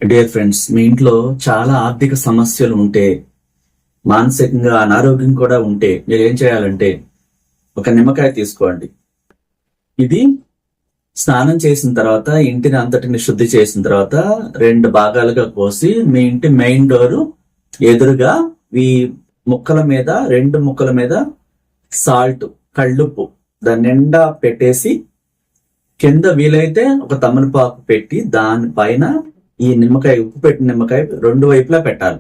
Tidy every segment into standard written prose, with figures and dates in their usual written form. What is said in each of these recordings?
Dear friends, మీ ఇంట్లో చాలా ఆర్థిక సమస్యలు ఉంటే, మానసికంగా అనారోగ్యం కూడా ఉంటే మీరు ఏం చేయాలంటే ఒక నిమ్మకాయ తీసుకోండి. ఇది స్నానం చేసిన తర్వాత ఇంటిని అంతటిని శుద్ధి చేసిన తర్వాత 2 భాగాలుగా కోసి మీ ఇంటి మెయిన్ డోర్ ఎదురుగా ఈ ముక్కల మీద 2 ముక్కల మీద సాల్ట్, కళ్ళుప్పు దాని నిండా పెట్టేసి కింద వీలైతే ఒక తమలపాకు పెట్టి దానిపైన ఈ నిమ్మకాయ, ఉప్పు పెట్టిన నిమ్మకాయ 2 వైపులా పెట్టాలి.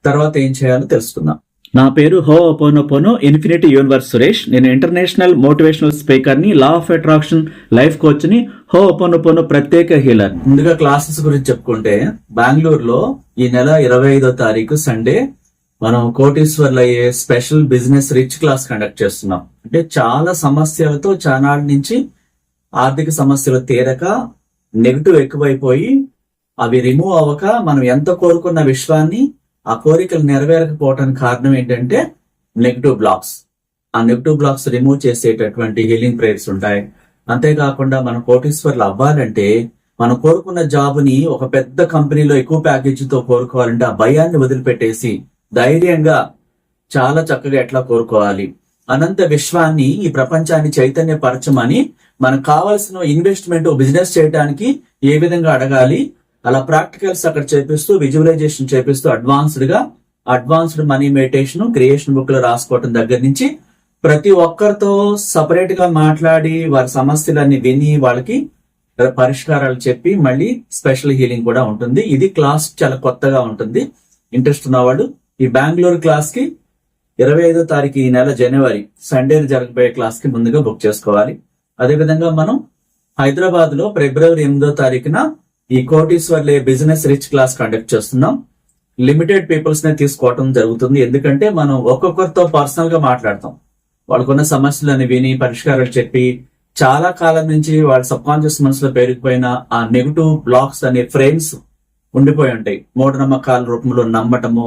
తర్వాత ఏం చేయాలో తెలుసుకుందాం. నా పేరు హోపోనోపోనో ఇన్ఫినిటీ యూనివర్స్ సురేష్. నేను ఇంటర్నేషనల్ మోటివేషనల్ స్పీకర్ ని, law of attraction life coach ని, హోపోనోపోనో ప్రత్యేక హీలర్. ముందుగా క్లాసెస్ గురించి చెప్పుకుంటే, బెంగళూరులో ఈ నెల 25వ తారీఖు సండే మనం కోటీశ్వర్లు అయ్యే special business rich class conduct చేస్తున్నాం. అంటే చాలా సమస్యలతో చానాళ్ళ నుంచి ఆర్థిక సమస్యలు తీరక నెగిటివ్ ఎక్కువైపోయి అవి రిమూవ్ అవ్వక మనం ఎంత కోరుకున్న విశ్వాన్ని ఆ కోరికలు నెరవేరకపోవటానికి కారణం ఏంటంటే నెగిటివ్ బ్లాక్స్. ఆ నెగిటివ్ బ్లాక్స్ రిమూవ్ చేసేటటువంటి హీలింగ్ ప్రేయర్స్ ఉంటాయి. అంతేకాకుండా మనం కోటీశ్వర్లు అవ్వాలంటే మనం కోరుకున్న జాబ్ని ఒక పెద్ద కంపెనీలో ఎక్కువ ప్యాకేజీతో కోరుకోవాలంటే ఆ భయాన్ని వదిలిపెట్టేసి ధైర్యంగా చాలా చక్కగా ఎట్లా కోరుకోవాలి, అనంత విశ్వాన్ని, ఈ ప్రపంచాన్ని చైతన్యపరచమని మనకు కావాల్సిన ఇన్వెస్ట్మెంట్ బిజినెస్ చేయడానికి ఏ విధంగా అడగాలి, అలా ప్రాక్టికల్స్ అక్కడ చేపిస్తూ, విజువలైజేషన్ చేపిస్తూ advanced money meditation creation book లో రాసుకోవటం దగ్గర నుంచి ప్రతి ఒక్కరితో సపరేట్ గా మాట్లాడి వారి సమస్యలన్నీ విని వాళ్ళకి పరిష్కారాలు చెప్పి మళ్ళీ స్పెషల్ హీలింగ్ కూడా ఉంటుంది. ఇది క్లాస్ చాలా కొత్తగా ఉంటుంది. ఇంట్రెస్ట్ ఉన్నవాడు ఈ బెంగళూరు క్లాస్ కి 25వ తారీఖు ఈ నెల జనవరి సండే జరగబోయే క్లాస్ కి ముందుగా బుక్ చేసుకోవాలి. అదేవిధంగా మనం హైదరాబాద్ లో ఫిబ్రవరి 8వ తారీఖున ఈ కోటీశ్వర్లే బిజినెస్ రిచ్ క్లాస్ కండక్ట్ చేస్తున్నాం. లిమిటెడ్ పీపుల్స్ నే తీసుకోవటం జరుగుతుంది. ఎందుకంటే మనం ఒక్కొక్కరితో పర్సనల్ గా మాట్లాడతాం. వాళ్ళకున్న సమస్యలను విని పరిష్కారాలు చెప్పి చాలా కాలం నుంచి వాళ్ళ సబ్ కాన్షియస్ మనసులో పేరుకుపోయిన ఆ నెగిటివ్ బ్లాక్స్ అనే ఫ్రేమ్స్ ఉండిపోయి ఉంటాయి. మూఢనమ్మకాల రూపంలో నమ్మటము,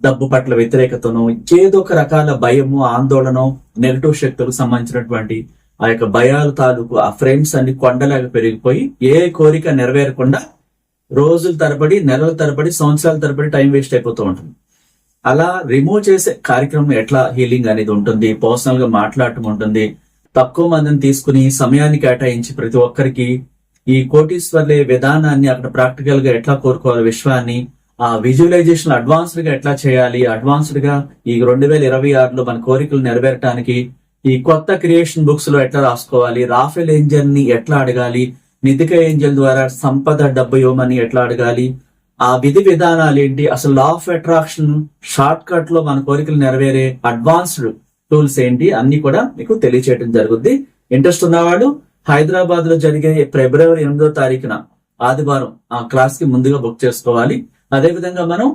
డబ్బు పట్ల వ్యతిరేకతను, ఏదో ఒక రకాల భయము, ఆందోళన, నెగిటివ్ శక్తులకు సంబంధించినటువంటి ఆ యొక్క భయాల తాలూకు ఆ ఫ్రేమ్స్ అన్ని కొండలాగా పెరిగిపోయి ఏ కోరిక నెరవేరకుండా రోజుల తరబడి, నెలల తరబడి, సంవత్సరాల తరబడి టైం వేస్ట్ అయిపోతూ ఉంటుంది. అలా రిమూవ్ చేసే కార్యక్రమం ఎట్లా హీలింగ్ అనేది ఉంటుంది, పర్సనల్ గా మాట్లాడటం ఉంటుంది. తక్కువ మందిని తీసుకుని సమయాన్ని కేటాయించి ప్రతి ఒక్కరికి ఈ కోటీశ్వర్లే విధానాన్ని అక్కడ ప్రాక్టికల్ గా ఎట్లా కోరుకోవాలి, విశ్వాన్ని ఆ విజువలైజేషన్ అడ్వాన్స్డ్ గా ఎట్లా చేయాలి, అడ్వాన్స్డ్ గా ఈ 2026లో మన కోరికలు నెరవేరటానికి ఈ కొత్త క్రియేషన్ బుక్స్ లో ఎట్లా రాసుకోవాలి, రాఫెల్ ఏంజల్ ని ఎట్లా అడగాలి, నిధిక ఏంజల్ ద్వారా సంపద డబ్బు ఇవ్వమని ఎట్లా అడగాలి, ఆ విధి విధానాలు ఏంటి, అసలు law of attraction short cut లో మన కోరికలు నెరవేరే అడ్వాన్స్డ్ టూల్స్ ఏంటి అన్ని కూడా మీకు తెలియచేయడం జరుగుద్ది. ఇంట్రెస్ట్ ఉన్నవాడు హైదరాబాద్ లో జరిగే ఫిబ్రవరి 8వ తారీఖున ఆదివారం ఆ క్లాస్ కి ముందుగా బుక్ చేసుకోవాలి. అదేవిధంగా మనం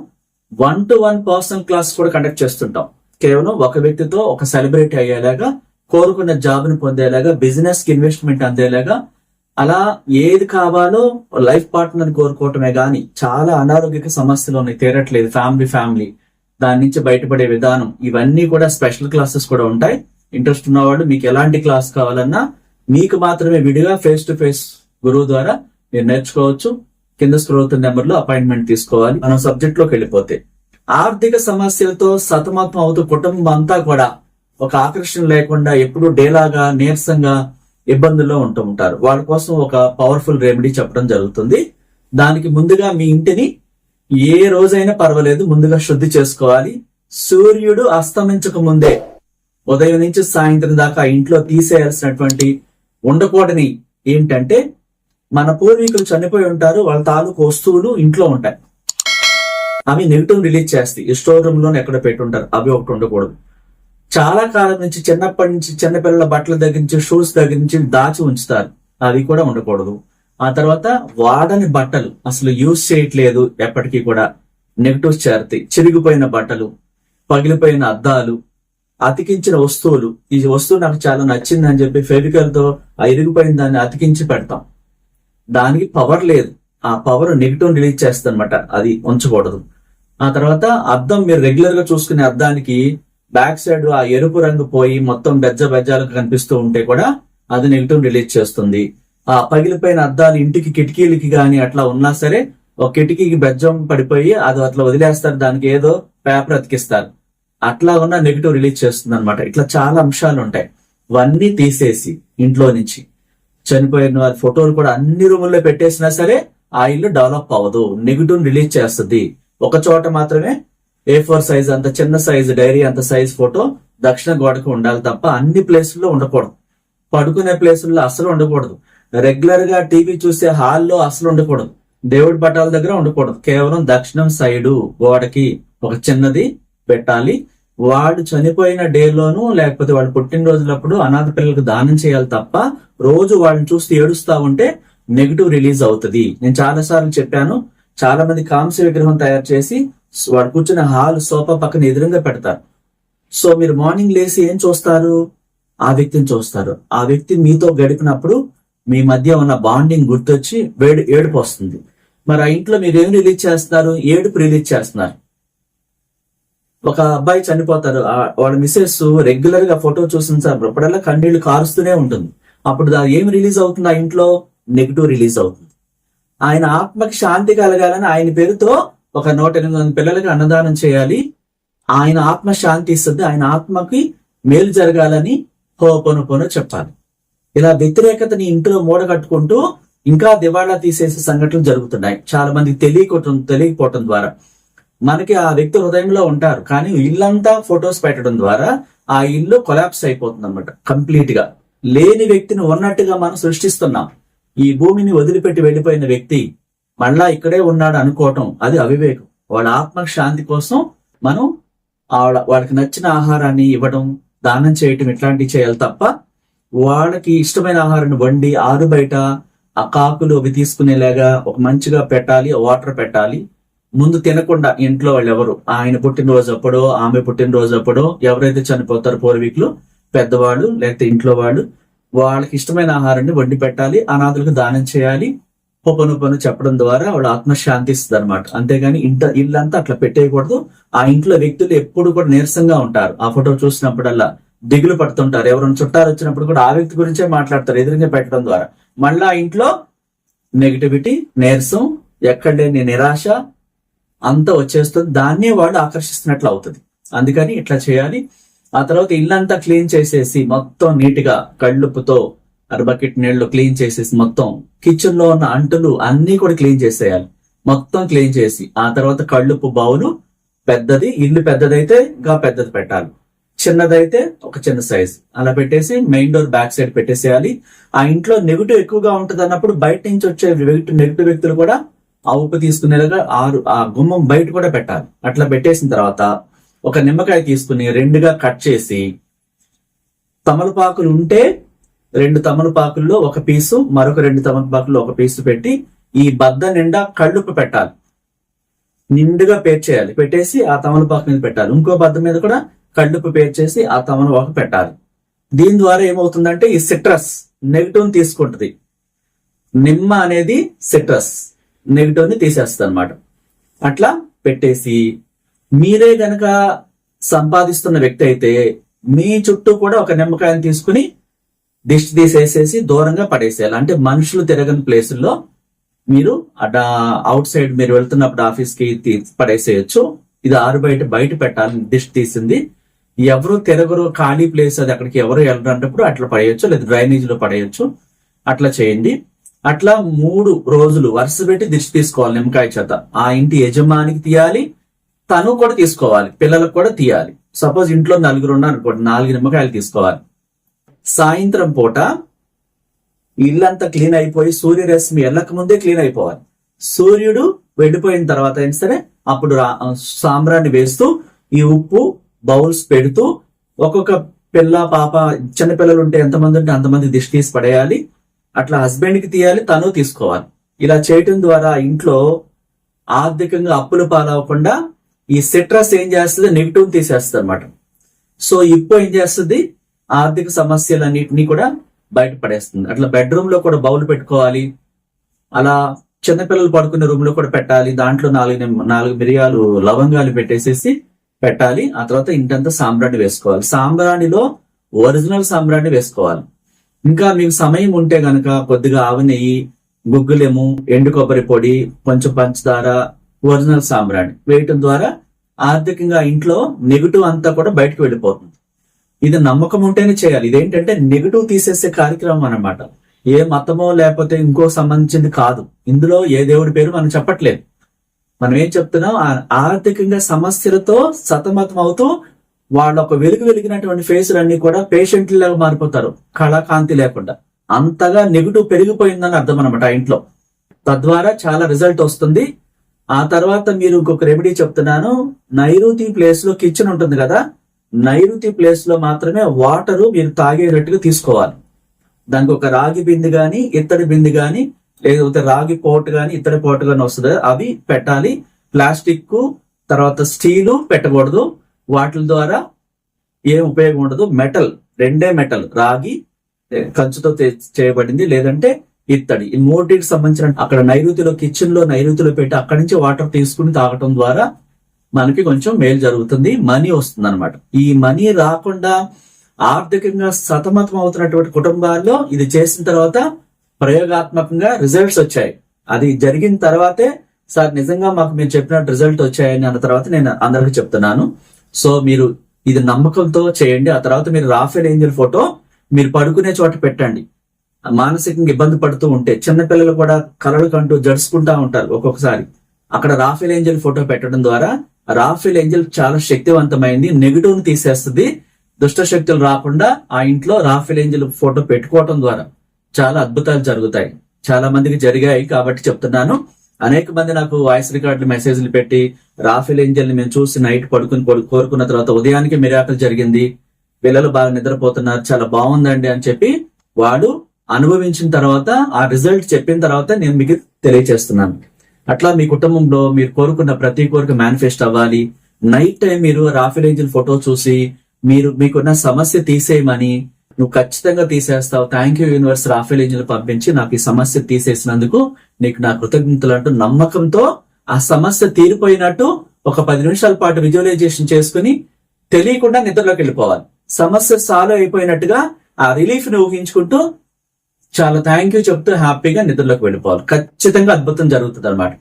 1-to-1 పర్సనల్ క్లాస్ కూడా కండక్ట్ చేస్తుంటాం. కేవలం ఒక వ్యక్తితో ఒక సెలబ్రిటీ అయ్యేలాగా, కోరుకున్న జాబ్ ని పొందేలాగా, బిజినెస్ కి ఇన్వెస్ట్మెంట్ అందేలాగా, అలా ఏది కావాలో లైఫ్ పార్ట్నర్ కోరుకోవటమే గాని చాలా అనారోగ్య సమస్యలు ఉన్నాయి, తీరట్లేదు, ఫ్యామిలీ దాని నుంచి బయటపడే విధానం, ఇవన్నీ కూడా స్పెషల్ క్లాసెస్ కూడా ఉంటాయి. ఇంట్రెస్ట్ ఉన్నవాళ్ళు మీకు ఎలాంటి క్లాస్ కావాలన్నా మీకు మాత్రమే విడిగా ఫేస్ టు ఫేస్ గురువు ద్వారా మీరు నేర్చుకోవచ్చు. కింద స్క్రోల్ అవుతున్న నెంబర్ లో అపాయింట్మెంట్ తీసుకోవాలి. మనం సబ్జెక్ట్ లోకి వెళ్ళిపోతే, ఆర్థిక సమస్యలతో సతమతం అవుతూ కుటుంబం అంతా కూడా ఒక ఆకర్షణ లేకుండా ఎప్పుడూ డేలాగా, నీరసంగా, ఇబ్బందుల్లో ఉంటూ ఉంటారు. వాళ్ళ కోసం ఒక పవర్ఫుల్ రెమెడీ చెప్పడం జరుగుతుంది. దానికి ముందుగా మీ ఇంటిని ఏ రోజైనా పర్వాలేదు ముందుగా శుద్ధి చేసుకోవాలి. సూర్యుడు అస్తమించక ముందే ఉదయం నుంచి సాయంత్రం దాకా ఇంట్లో తీసేయాల్సినటువంటి ఉండకూడని ఏంటంటే, మన పూర్వీకులు చనిపోయి ఉంటారు, వాళ్ళ తాలూకు వస్తువులు ఇంట్లో ఉంటాయి, అవి నెగిటివ్ రిలీజ్ చేస్తాయి. స్టోర్ రూమ్ లోనే ఎక్కడ పెట్టుంటారు, అవి ఒకటి ఉండకూడదు. చాలా కాలం నుంచి చిన్నప్పటి నుంచి చిన్నపిల్లల బట్టల దగ్గర నుంచి, షూస్ దగ్గర నుంచి దాచి ఉంచుతారు, అవి కూడా ఉండకూడదు. ఆ తర్వాత వాడని బట్టలు, అసలు యూజ్ చేయట్లేదు, ఎప్పటికీ కూడా నెగిటివ్స్ చేరుతాయి. చిరిగిపోయిన బట్టలు, పగిలిపోయిన అద్దాలు, అతికించిన వస్తువులు, ఈ వస్తువు నాకు చాలా నచ్చింది అని చెప్పి ఫెవికల్ తో ఆ ఇరిగిపోయిన దాన్ని అతికించి పెడతాం. దానికి పవర్ లేదు, ఆ పవర్ నెగిటివ్ రిలీజ్ చేస్తుంది అనమాట, అది ఉంచకూడదు. ఆ తర్వాత అద్దం, మీరు రెగ్యులర్ గా చూసుకునే అద్దానికి బ్యాక్ సైడ్ ఆ ఎరుపు రంగు పోయి మొత్తం బెజ్జాలకు కనిపిస్తూ ఉంటే కూడా అది నెగిటివ్ రిలీజ్ చేస్తుంది. ఆ పగిలిపోయిన అద్దాలు ఇంటికి కిటికీలకి గాని అట్లా ఉన్నా సరే ఒక కిటికీకి బెజ్జం పడిపోయి అది అట్లా వదిలేస్తారు, దానికి ఏదో పేపర్ అతికిస్తారు, అట్లా ఉన్న నెగిటివ్ రిలీజ్ చేస్తుంది అనమాట. ఇట్లా చాలా అంశాలు ఉంటాయి. ఇవన్నీ తీసేసి ఇంట్లో నుంచి చనిపోయిన వారి ఫోటోలు కూడా అన్ని రూముల్లో పెట్టేసినా సరే ఆ ఇల్లు డెవలప్ అవ్వదు, నెగిటివ్ రిలీజ్ చేస్తుంది. ఒక చోట మాత్రమే A4 సైజ్ అంత చిన్న సైజు డైరీ అంత సైజ్ ఫోటో దక్షిణ గోడకు ఉండాలి తప్ప అన్ని ప్లేసుల్లో ఉండకూడదు. పడుకునే ప్లేసుల్లో అసలు ఉండకూడదు. రెగ్యులర్ గా టీవీ చూసే హాల్లో అసలు ఉండకూడదు. దేవుడి పటాల దగ్గర ఉండకూడదు. కేవలం దక్షిణం సైడు గోడకి ఒక చిన్నది పెట్టాలి. వాడు చనిపోయిన డేలోను లేకపోతే వాడు పుట్టినరోజులప్పుడు అనాథ పిల్లలకు దానం చేయాలి తప్ప రోజు వాళ్ళని చూస్తూ ఏడుస్తా ఉంటే నెగిటివ్ రిలీజ్ అవుతుంది. నేను చాలా సార్లు చెప్పాను. చాలా మంది కాంస్య విగ్రహం తయారు చేసి వాడు కూర్చున్న హాల్ సోఫా పక్కన ఎదురుగా పెడతారు. సో మీరు మార్నింగ్ లేసి ఏం చూస్తారు? ఆ వ్యక్తిని చూస్తారు. ఆ వ్యక్తి మీతో గడిపినప్పుడు మీ మధ్య ఉన్న బాండింగ్ గుర్తొచ్చి ఏడుపు వస్తుంది. మరి ఆ ఇంట్లో మీరు ఏం రిలీజ్ చేస్తున్నారు? ఏడుపు రిలీజ్ చేస్తున్నారు. ఒక అబ్బాయి చనిపోతారు, వాళ్ళ మిసెస్ రెగ్యులర్ గా ఫోటో చూసిన సార్ అప్పుడల్లా కన్నీళ్లు కారుస్తూనే ఉంటుంది. అప్పుడు ఏం రిలీజ్ అవుతుంది? ఆ ఇంట్లో నెగిటివ్ రిలీజ్ అవుతుంది. ఆయన ఆత్మకి శాంతి కలగాలని ఆయన పేరుతో ఒక 108 పిల్లలకి అన్నదానం చేయాలి. ఆయన ఆత్మ శాంతి ఇస్తుంది. ఆయన ఆత్మకి మేలు జరగాలని హోపోనోపోనో చెప్పాలి. ఇలా వ్యతిరేకతని ఇంట్లో మూడగట్టుకుంటూ ఇంకా దివాళా తీసేసే సంఘటనలు జరుగుతున్నాయి. చాలా మంది తెలియకపోవటం ద్వారా. మనకి ఆ వ్యక్తి హృదయంలో ఉంటారు, కానీ ఇల్లంతా ఫొటోస్ పెట్టడం ద్వారా ఆ ఇల్లు కొలాప్స్ అయిపోతుంది అనమాట. కంప్లీట్ గా లేని వ్యక్తిని ఉన్నట్టుగా మనం సృష్టిస్తున్నాం. ఈ భూమిని వదిలిపెట్టి వెళ్ళిపోయిన వ్యక్తి మళ్ళా ఇక్కడే ఉన్నాడు అనుకోవటం అది అవివేకం. వాళ్ళ ఆత్మ శాంతి కోసం మనం వాళ్ళకి నచ్చిన ఆహారాన్ని ఇవ్వడం, దానం చేయటం ఇట్లాంటివి చేయాలి తప్ప వాళ్ళకి ఇష్టమైన ఆహారాన్ని వండి ఆరు బయట ఆ కాకులు అవి తీసుకునేలాగా ఒక మంచిగా పెట్టాలి, వాటర్ పెట్టాలి. ముందు తినకుండా ఇంట్లో వాళ్ళు ఎవరు ఆయన పుట్టినరోజు అప్పుడో ఆమె పుట్టినరోజు అప్పుడో ఎవరైతే చనిపోతారో పూర్వీకులు పెద్దవాళ్ళు లేకపోతే ఇంట్లో వాళ్ళు వాళ్ళకి ఇష్టమైన ఆహారాన్ని వండి పెట్టాలి, అనాథులకు దానం చేయాలి. హోపనోపోనో చెప్పడం ద్వారా వాళ్ళ ఆత్మ శాంతిస్తుంది అనమాట. అంతేగాని ఇల్లంతా అట్లా పెట్టేయకూడదు. ఆ ఇంట్లో వ్యక్తులు ఎప్పుడు కూడా నీరసంగా ఉంటారు. ఆ ఫోటో చూసినప్పుడల్లా దిగులు పడుతుంటారు. ఎవరైనా చుట్టాలు వచ్చినప్పుడు కూడా ఆ వ్యక్తి గురించే మాట్లాడతారు ఎదురుగా పెట్టడం ద్వారా. మళ్ళా ఆ ఇంట్లో నెగిటివిటీ, నీరసం, ఎక్కడ లేని నిరాశ అంతా వచ్చేస్తుంది. దాన్నే వాళ్ళు ఆకర్షిస్తున్నట్లు అవుతుంది. అందుకని ఇట్లా చేయాలి. ఆ తర్వాత ఇల్లంతా క్లీన్ చేసేసి మొత్తం నీట్ గా కళ్ళుప్పుతో బకెట్ నీళ్లు క్లీన్ చేసేసి మొత్తం కిచెన్ లో ఉన్న అంటులు అన్ని కూడా క్లీన్ చేసేయాలి. మొత్తం క్లీన్ చేసి ఆ తర్వాత కళ్ళుప్పు బౌలు పెద్దది, ఇల్లు పెద్దదైతే ఇంకా పెద్దది పెట్టాలి, చిన్నదైతే ఒక చిన్న సైజ్ అలా పెట్టేసి మెయిన్ డోర్ బ్యాక్ సైడ్ పెట్టేసేయాలి. ఆ ఇంట్లో నెగిటివ్ ఎక్కువగా ఉంటది అన్నప్పుడు బయట నుంచి వచ్చే నెగిటివ్ వ్యక్తులు కూడా ఆ ఉప్పు తీసుకునేలాగా ఆ గుమ్మం బయట కూడా పెట్టాలి. అట్లా పెట్టేసిన తర్వాత ఒక నిమ్మకాయ తీసుకుని 2గా కట్ చేసి తమలపాకులు ఉంటే 2 తమలపాకుల్లో ఒక పీసు, మరొక 2 తమలపాకుల్లో ఒక పీసు పెట్టి ఈ బద్ద నిండా కళ్ళుప్పు పెట్టాలి. నిండుగా పేర్చేయాలి. పెట్టేసి ఆ తమలపాకు మీద పెట్టాలి. ఇంకో బద్ద మీద కూడా కళ్ళుప్పు పేర్చేసి ఆ తమలపాకు పెట్టాలి. దీని ద్వారా ఏమవుతుందంటే ఈ సిట్రస్ నెగిటివ్ తీసుకుంటది. నిమ్మ అనేది సిట్రస్ నెగిటివ్ ని తీసేస్తుంది అనమాట. అట్లా పెట్టేసి మీరే గనక సంపాదిస్తున్న వ్యక్తి అయితే మీ చుట్టూ కూడా ఒక నిమ్మకాయని తీసుకుని దిష్టి తీసేసేసి దూరంగా పడేసేయాలి. అంటే మనుషులు తిరగని ప్లేసుల్లో మీరు అవుట్ సైడ్ మీరు వెళ్తున్నప్పుడు ఆఫీస్ కి పడేసేయచ్చు. ఇది ఆరు బయట పెట్టాలి. దిష్టి తీసింది ఎవరు తిరగరు, ఖాళీ ప్లేస్ అది, అక్కడికి ఎవరు వెళ్ళరు అన్నప్పుడు అట్లా పడేయచ్చు, లేదా డ్రైనేజ్ లో పడేయచ్చు. అట్లా చేయండి. అట్లా 3 రోజులు వరుస పెట్టి దిష్టి తీసుకోవాలి నిమ్మకాయ చేత. ఆ ఇంటి యజమానికి తీయాలి, తను కూడా తీసుకోవాలి, పిల్లలకు కూడా తీయాలి. సపోజ్ ఇంట్లో 4 ఉన్నారు అనుకోండి, 4 నిమ్మకాయలు తీసుకోవాలి. సాయంత్రం పూట ఇల్లంతా క్లీన్ అయిపోయి సూర్యరశ్మి వెళ్ళక ముందే క్లీన్ అయిపోవాలి. సూర్యుడు వెళ్ళిపోయిన తర్వాత అయినా సరే అప్పుడు సాంబ్రాన్ని వేస్తూ ఈ ఉప్పు బౌల్స్ పెడుతూ ఒక్కొక్క పిల్ల పాప చిన్న పిల్లలు ఉంటే ఎంతమంది ఉంటే అంతమంది దిష్టి తీసి పడేయాలి. అట్లా హస్బెండ్ కి తీయాలి, తను తీసుకోవాలి. ఇలా చేయటం ద్వారా ఇంట్లో ఆర్థికంగా అప్పులు పాలవకుండా ఈ సిట్రస్ ఏం చేస్తుంది, నెగిటివ్ తీసేస్తుంది అనమాట. సో ఇప్పుడు ఏం చేస్తుంది, ఆర్థిక సమస్యలన్నిటినీ కూడా బయటపడేస్తుంది. అట్లా బెడ్రూమ్ లో కూడా బౌల్ పెట్టుకోవాలి. అలా చిన్నపిల్లలు పడుకునే రూమ్ లో కూడా పెట్టాలి. దాంట్లో 4 మిరియాలు లవంగాలు పెట్టేసేసి పెట్టాలి. ఆ తర్వాత ఇంటంతా సాంబ్రాణి వేసుకోవాలి. సాంబ్రాణిలో ఒరిజినల్ సాంబ్రాణి వేసుకోవాలి. ఇంకా మీకు సమయం ఉంటే గనక కొద్దిగా ఆవు నెయ్యి, గుగ్గులెము, ఎండు కొబ్బరి పొడి, కొంచెం పంచదార, ఒరిజినల్ సాంబ్రాణి వేయటం ద్వారా ఆర్థికంగా ఇంట్లో నెగిటివ్ అంతా కూడా బయటకు వెళ్ళిపోతుంది. ఇది నమ్మకం ఉంటేనే చేయాలి. ఇదేంటంటే నెగిటివ్ తీసేసే కార్యక్రమం అన్నమాట. ఏ మతమో లేకపోతే ఇంకో సంబంధించింది కాదు. ఇందులో ఏ దేవుడి పేరు మనం చెప్పట్లేదు. మనం ఏం చెప్తున్నాం, ఆర్థికంగా సమస్యలతో సతమతం అవుతూ వాళ్ళ ఒక వెలిగినటువంటి ఫేసులన్నీ కూడా పేషెంట్లాగా మారిపోతారు, కళాకాంతి లేకుండా. అంతగా నెగిటివ్ పెరిగిపోయిందని అర్థం అనమాట ఆ ఇంట్లో. తద్వారా చాలా రిజల్ట్ వస్తుంది. ఆ తర్వాత మీరు ఇంకొక రెమెడీ చెప్తున్నాను. నైరుతి ప్లేస్ లో కిచెన్ ఉంటుంది కదా, నైరుతి ప్లేస్ లో మాత్రమే వాటర్ మీరు తాగేటట్టుగా తీసుకోవాలి. దానికి ఒక రాగి బింది గాని, ఇత్తడి బింది గాని, లేకపోతే రాగి పోటు గాని, ఇత్తడి పోటు గాని వస్తుంది, అవి పెట్టాలి. ప్లాస్టిక్ తర్వాత స్టీలు పెట్టకూడదు. వాటి ద్వారా ఏం ఉపయోగం ఉండదు. మెటల్, రెండే మెటల్, రాగి కంచుతో చేయబడింది లేదంటే ఇత్తడి, ఈ మూడింటికి సంబంధించిన అక్కడ నైరుతిలో కిచెన్ లో నైరుతిలో పెట్టి అక్కడి నుంచి వాటర్ తీసుకుని తాగటం ద్వారా మనకి కొంచెం మేలు జరుగుతుంది, మనీ వస్తుంది అనమాట. ఈ మనీ రాకుండా ఆర్థికంగా సతమతం అవుతున్నటువంటి కుటుంబాల్లో ఇది చేసిన తర్వాత ప్రయోగాత్మకంగా రిజల్ట్స్ వచ్చాయి. అది జరిగిన తర్వాతే సార్ నిజంగా మాకు మీరు చెప్పినట్టు రిజల్ట్ వచ్చాయని అన్న తర్వాత నేను అందరికీ చెప్తున్నాను. సో మీరు ఇది నమ్మకంతో చేయండి. ఆ తర్వాత మీరు రాఫెల్ ఏంజల్ ఫోటో మీరు పడుకునే చోట పెట్టండి. మానసికంగా ఇబ్బంది పడుతూ ఉంటే చిన్నపిల్లలు కూడా కలలు కంటూ జడుచుకుంటా ఉంటారు ఒక్కొక్కసారి. అక్కడ రాఫెల్ ఏంజల్ ఫోటో పెట్టడం ద్వారా రాఫెల్ ఏంజల్ చాలా శక్తివంతమైంది, నెగిటివ్ ని తీసేస్తుంది. దుష్ట శక్తులు రాకుండా ఆ ఇంట్లో రాఫెల్ ఏంజల్ ఫోటో పెట్టుకోవటం ద్వారా చాలా అద్భుతాలు జరుగుతాయి. చాలా మందికి జరిగాయి కాబట్టి చెప్తున్నాను. అనేక మంది నాకు వాయిస్ రికార్డులు మెసేజ్లు పెట్టి రాఫెల్ ఏంజల్ ని మేము చూసి నైట్ పడుకుని కోరుకున్న తర్వాత ఉదయానికి మిరాకిల్ జరిగింది, పిల్లలు బాగా నిద్రపోతున్నారు, చాలా బాగుందండి అని చెప్పి వాడు అనుభవించిన తర్వాత ఆ రిజల్ట్ చెప్పిన తర్వాత నేను మీకు తెలియజేస్తున్నాను. అట్లా మీ కుటుంబంలో మీరు కోరుకున్న ప్రతి కోరిక మేనిఫెస్ట్ అవ్వాలి. నైట్ టైం మీరు రాఫెల్ ఏంజల్ ఫోటో చూసి మీకున్న సమస్య తీసేయమని, నువ్వు ఖచ్చితంగా తీసేస్తావు, thank you universe Raphael angel పంపించి నాకు ఈ సమస్య తీసేసినందుకు నీకు నా కృతజ్ఞతలు అంటూ నమ్మకంతో ఆ సమస్య తీరిపోయినట్టు ఒక 10 నిమిషాల పాటు విజువలైజేషన్ చేసుకుని తెలియకుండా నిద్రలోకి వెళ్ళిపోవాలి. సమస్య సాల్వ్ అయిపోయినట్టుగా ఆ రిలీఫ్ ని ఊహించుకుంటూ చాలా థ్యాంక్ యూ చెప్తూ హ్యాపీగా నిద్రలోకి వెళ్ళిపోవాలి. ఖచ్చితంగా అద్భుతం జరుగుతుంది అనమాట.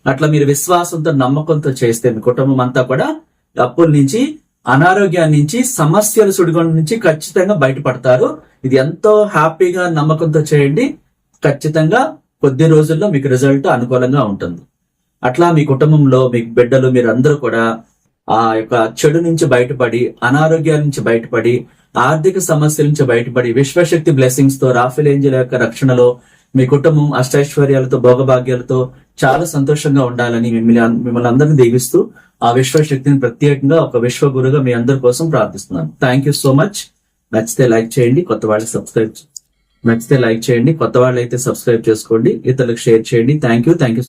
అట్లా మీరు విశ్వాసంతో నమ్మకంతో చేస్తే మీ కుటుంబం అంతా కూడా అప్పుల నుంచి, అనారోగ్యాన్ని నుంచి, సమస్యల సుడిగుండం నుంచి ఖచ్చితంగా బయటపడతారు. ఇది ఎంతో హ్యాపీగా నమ్మకంతో చేయండి. ఖచ్చితంగా కొద్ది రోజుల్లో మీకు రిజల్ట్ అనుకూలంగా ఉంటుంది. అట్లా మీ కుటుంబంలో మీ బిడ్డలు మీరందరూ కూడా ఆ యొక్క చెడు నుంచి బయటపడి, అనారోగ్యాల నుంచి బయటపడి, ఆర్థిక సమస్యల నుంచి బయటపడి, విశ్వశక్తి బ్లెస్సింగ్స్ తో రాఫెల్ ఏంజల్ యొక్క రక్షణలో మీ కుటుంబం అష్టైశ్వర్యాలతో, భోగభాగ్యాలతో చాలా సంతోషంగా ఉండాలని మిమ్మల్ని అందరినీ దీవిస్తూ ఆ విశ్వశక్తిని ప్రత్యేకంగా ఒక విశ్వగురుగా మీ అందరి కోసం ప్రార్థిస్తున్నాను. Thank you so much. నచ్చితే లైక్ చేయండి, కొత్త వాళ్ళకి సబ్స్క్రైబ్ అయితే సబ్స్క్రైబ్ చేసుకోండి, ఇతరులకు షేర్ చేయండి. Thank you.